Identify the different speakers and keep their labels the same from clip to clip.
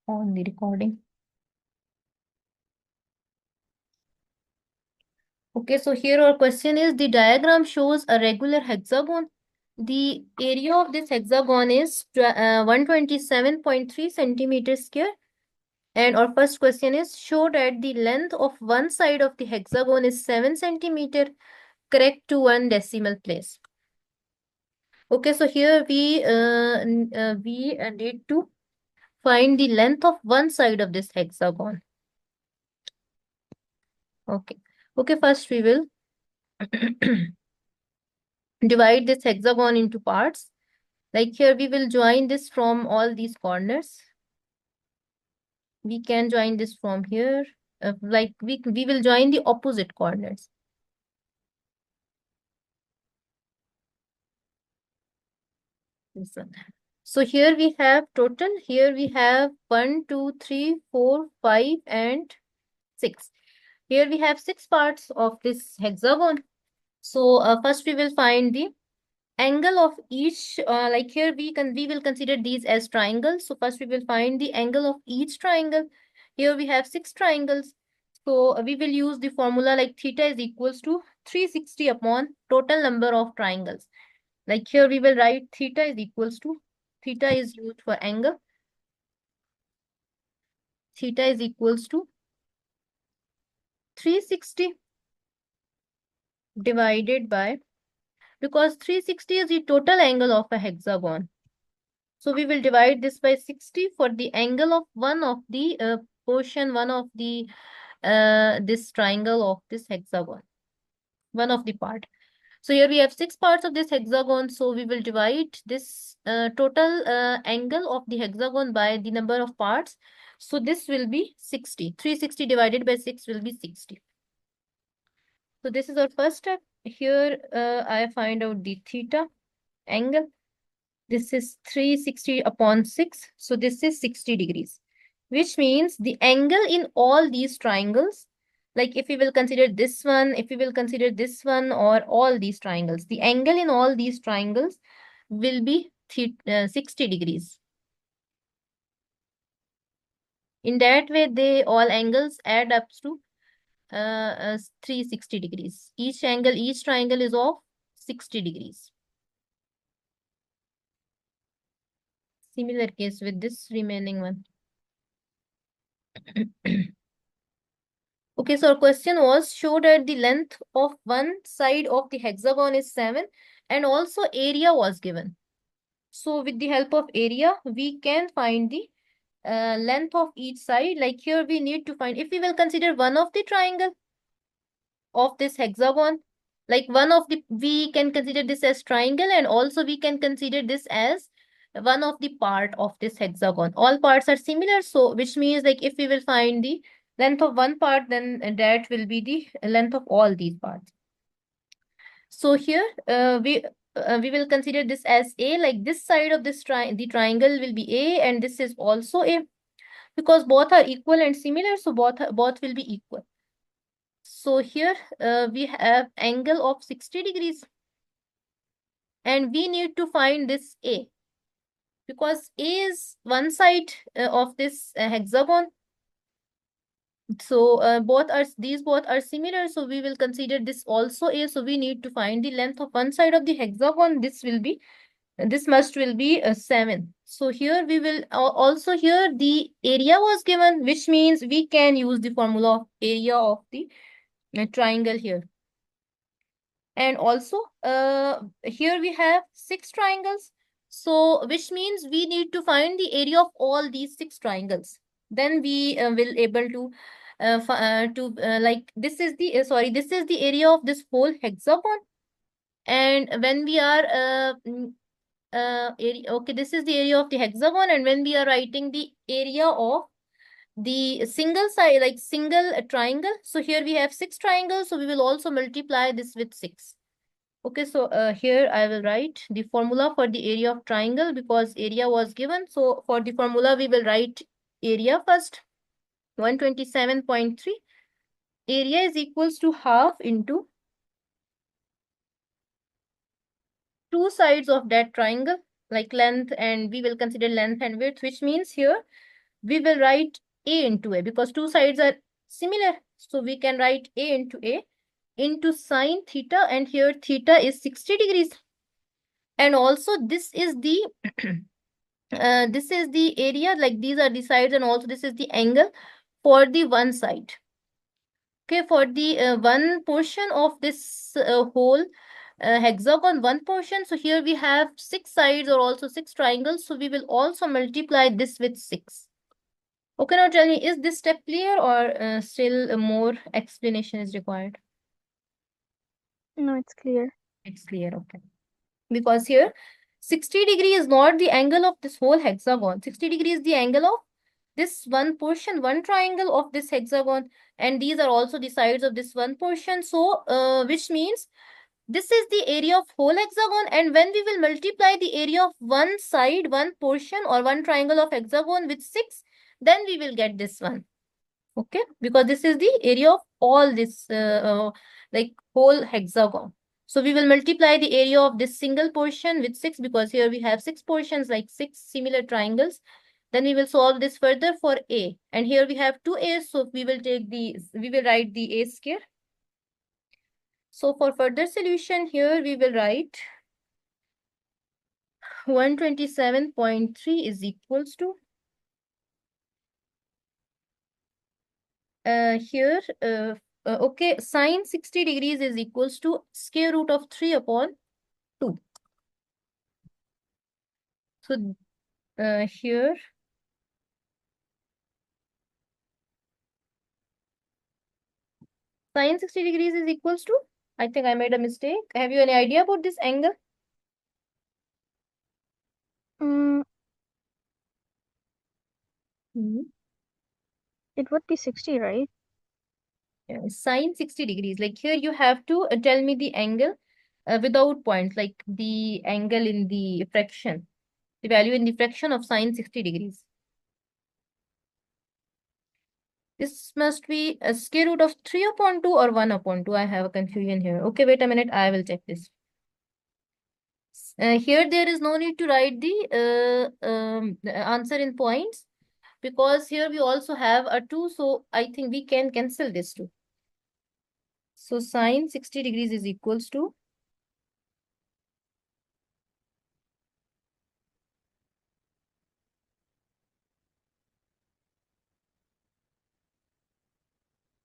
Speaker 1: on the recording. Okay, so here our question is, the diagram shows a regular hexagon. The area of this hexagon is 127.3 centimeters square. And our first question is, show that the length of one side of the hexagon is 7 centimeter, correct to one decimal place. Okay, so here we need to find the length of one side of this hexagon. Okay, first we will divide this hexagon into parts. Like here, we will join this from all these corners. We can join this from here. Like we will join the opposite corners. This one. So here we have total. Here we have 1, 2, 3, 4, 5, and 6. Here we have 6 parts of this hexagon. So first we will find the angle of each. Like here we will consider these as triangles. So first we will find the angle of each triangle. Here we have 6 triangles. So we will use the formula like theta is equals to 360 upon total number of triangles. Like here we will write theta is equals to, theta is used for angle. Theta is equals to 360 divided by, because 360 is the total angle of a hexagon. So we will divide this by 60 for the angle of one of the portion, one of the this triangle of this hexagon, one of the part. So here we have 6 parts of this hexagon. So we will divide this total angle of the hexagon by the number of parts. So this will be 60. 360 divided by 6 will be 60. So this is our first step. Here I find out the theta angle. This is 360 upon 6. So this is 60 degrees, which means the angle in all these triangles, like if we will consider this one, if we will consider this one, or all these triangles, the angle in all these triangles will be 60 degrees. In that way, they all angles add up to 360 degrees. Each angle, each triangle is of 60 degrees. Similar case with this remaining one. Okay, so our question was, show that the length of one side of the hexagon is 7 and also area was given. So with the help of area, we can find the length of each side. Like here we need to find, if we will consider one of the triangle of this hexagon, like one of the, we can consider this as triangle, and also we can consider this as one of the part of this hexagon. All parts are similar, so which means like if we will find the length of one part, then that will be the length of all these parts. So here we will consider this as A, like this side of this the triangle will be A, and this is also A, because both are equal and similar, so both will be equal. So here we have angle of 60 degrees, and we need to find this A, because A is one side of this hexagon. So these both are similar, so we will consider this also A. So we need to find the length of one side of the hexagon. This will be 7. So here we will also, here the area was given, which means we can use the formula of area of the triangle here. And also here we have 6 triangles. So which means we need to find the area of all these 6 triangles. Then we will able to like this is the this is the area of this whole hexagon. And when we are area, okay, this is the area of the hexagon, and when we are writing the area of the single side, like single triangle, so here we have 6 triangles, so we will also multiply this with 6. Okay, so here I will write the formula for the area of triangle, because area was given. So for the formula, we will write area first. 127.3. Area is equals to half into 2 sides of that triangle, like length, and we will consider length and width, which means here we will write A into A because two sides are similar. So we can write A into sine theta, and here theta is 60 degrees. And also this is the this is the area, like these are the sides, and also this is the angle for the one side. Okay, for the one portion of this whole hexagon, one portion. So here we have six sides or also six triangles. So we will also multiply this with 6. Okay, now tell me, is this step clear or still more explanation is required?
Speaker 2: No, it's clear.
Speaker 1: It's clear, okay. Because here 60 degree is not the angle of this whole hexagon. 60 degree is the angle of this one portion, one triangle of this hexagon, and these are also the sides of this one portion. So which means this is the area of whole hexagon, and when we will multiply the area of one side, one portion or one triangle of hexagon with 6, then we will get this one. Okay, because this is the area of all this like whole hexagon. So we will multiply the area of this single portion with 6 because here we have 6 portions, like 6 similar triangles. Then we will solve this further for A, and here we have 2 A's, so we will write the A square. So for further solution, here we will write 127.3 is equals to here okay, sine 60 degrees is equals to square root of 3 upon 2. So here sine 60 degrees is equals to, I think I made a mistake. Have you any idea about this angle?
Speaker 2: Mm,
Speaker 1: Hmm.
Speaker 2: it would be 60, right?
Speaker 1: Sine 60 degrees. Like here you have to tell me the angle without points, like the angle in the fraction, the value in the fraction of sine 60 degrees. This must be a square root of 3 upon 2 or 1 upon 2. I have a confusion here. Okay, wait a minute. I will check this. Here there is no need to write the answer in points because here we also have a 2. So I think we can cancel this 2. So sine 60 degrees is equals to,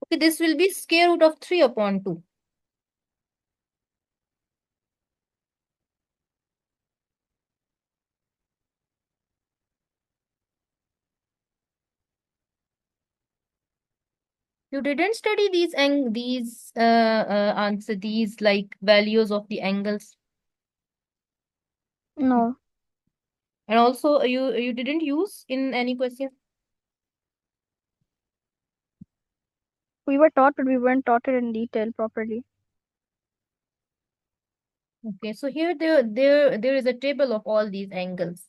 Speaker 1: okay, this will be square root of 3 upon 2. You didn't study these like values of the angles,
Speaker 2: No,
Speaker 1: and also you didn't use in any question.
Speaker 2: we were taught, but we weren't taught it in detail properly.
Speaker 1: Okay, so here there is a table of all these angles.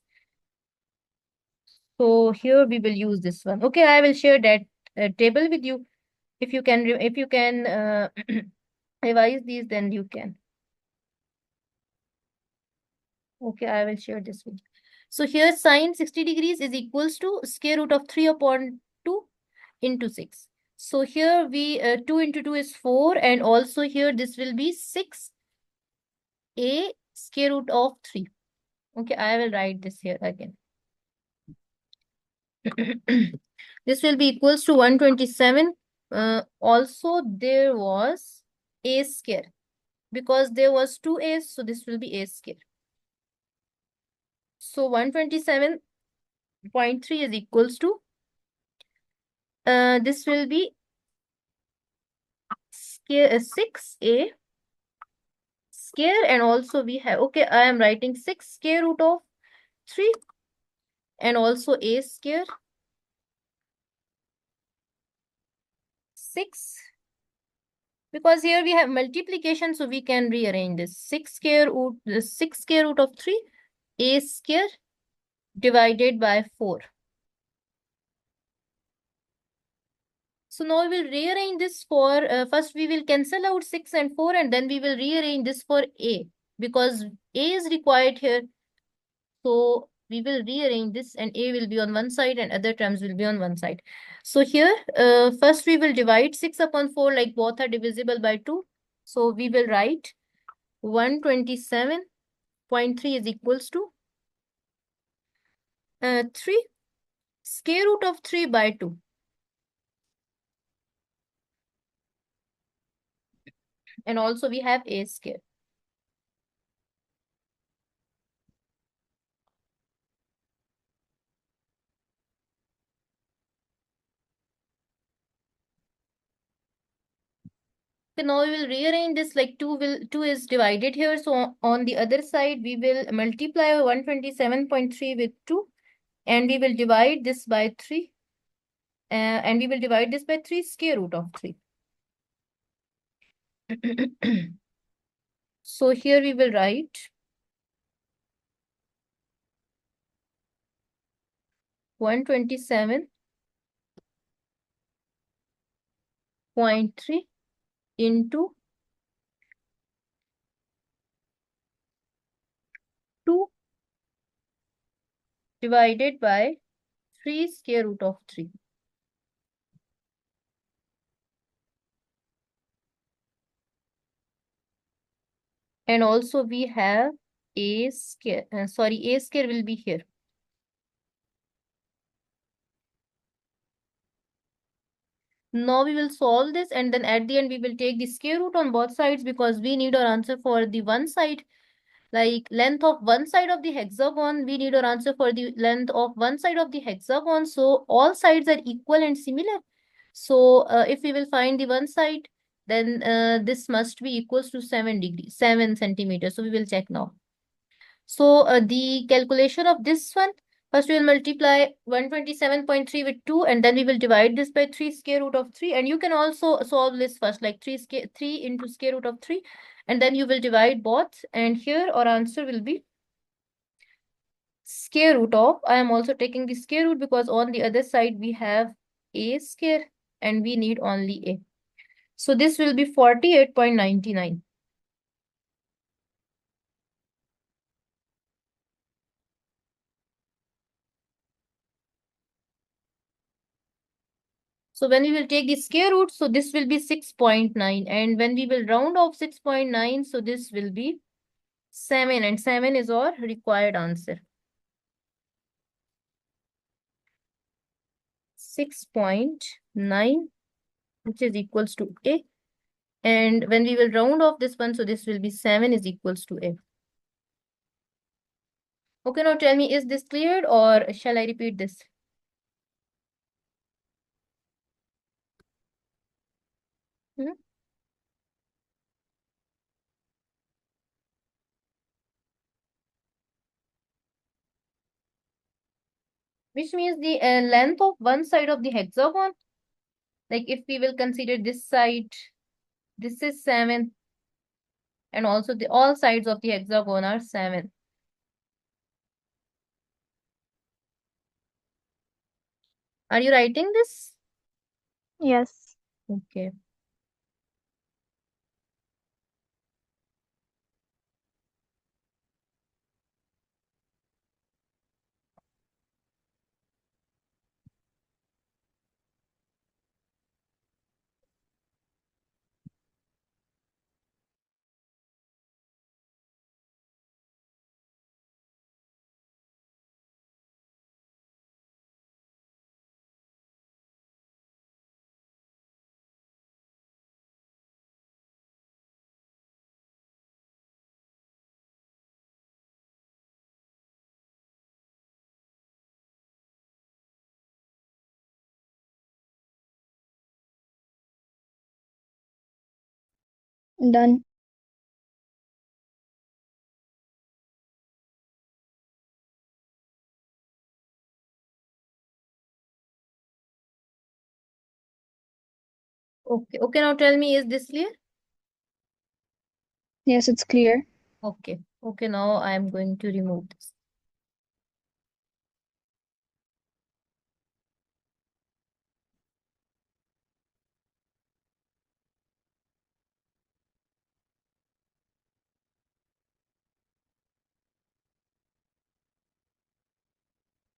Speaker 1: So here we will use this one. Okay, I will share that table with you. If you can revise these, then you can. Okay, I will share this with you. So here sine 60 degrees is equals to square root of 3 upon 2 into 6. So here we 2 into 2 is 4, and also here this will be 6a square root of 3. Okay, I will write this here again. This will be equals to 127. Also there was a square because there was 2 a's, so this will be a square. So 127.3 is equals to this will be square 6a square, and also we have, okay, I am writing 6 square root of 3 and also a square 6, because here we have multiplication, so we can rearrange this 6 square root of 3 a square divided by 4. So now we will rearrange this for, first we will cancel out 6 and 4, and then we will rearrange this for a because a is required here. So we will rearrange this, and a will be on one side and other terms will be on one side. So here, first we will divide 6 upon 4, like both are divisible by 2. So we will write 127.3 is equals to 3 square root of 3 by 2. And also we have a square. So now we will rearrange this, like 2 is divided here. So on the other side, we will multiply 127.3 with 2, and we will divide this by 3. And we will divide this by 3 square root of 3. So here we will write 127.3 into 2 divided by 3 square root of 3. And also we have a square. A square will be here. Now we will solve this, and then at the end we will take the square root on both sides, because we need our answer for the one side. Like length of one side of the hexagon, we need our answer for the length of one side of the hexagon. So all sides are equal and similar. So if we will find the one side, then this must be equals to 7 centimeters. So we will check now. So the calculation of this one, first we will multiply 127.3 with 2, and then we will divide this by 3 square root of 3. And you can also solve this first, like 3 into square root of 3, and then you will divide both. And here our answer will be square root of, I am also taking the square root because on the other side we have a square and we need only a. So this will be 48.99. So when we will take the square root, so this will be 6.9. And when we will round off 6.9, so this will be 7. And 7 is our required answer. 6.9, which is equals to A. And when we will round off this one, so this will be 7 is equals to A. Okay, now tell me, is this cleared or shall I repeat this? Hmm? Which means the length of one side of the hexagon. Like if we will consider this side, this is 7. And also the all sides of the hexagon are 7. Are you writing this?
Speaker 2: Yes.
Speaker 1: Okay.
Speaker 2: Done.
Speaker 1: Okay. Okay, now tell me, is this clear?
Speaker 2: Yes, it's clear.
Speaker 1: Okay. Okay, now I am going to remove this.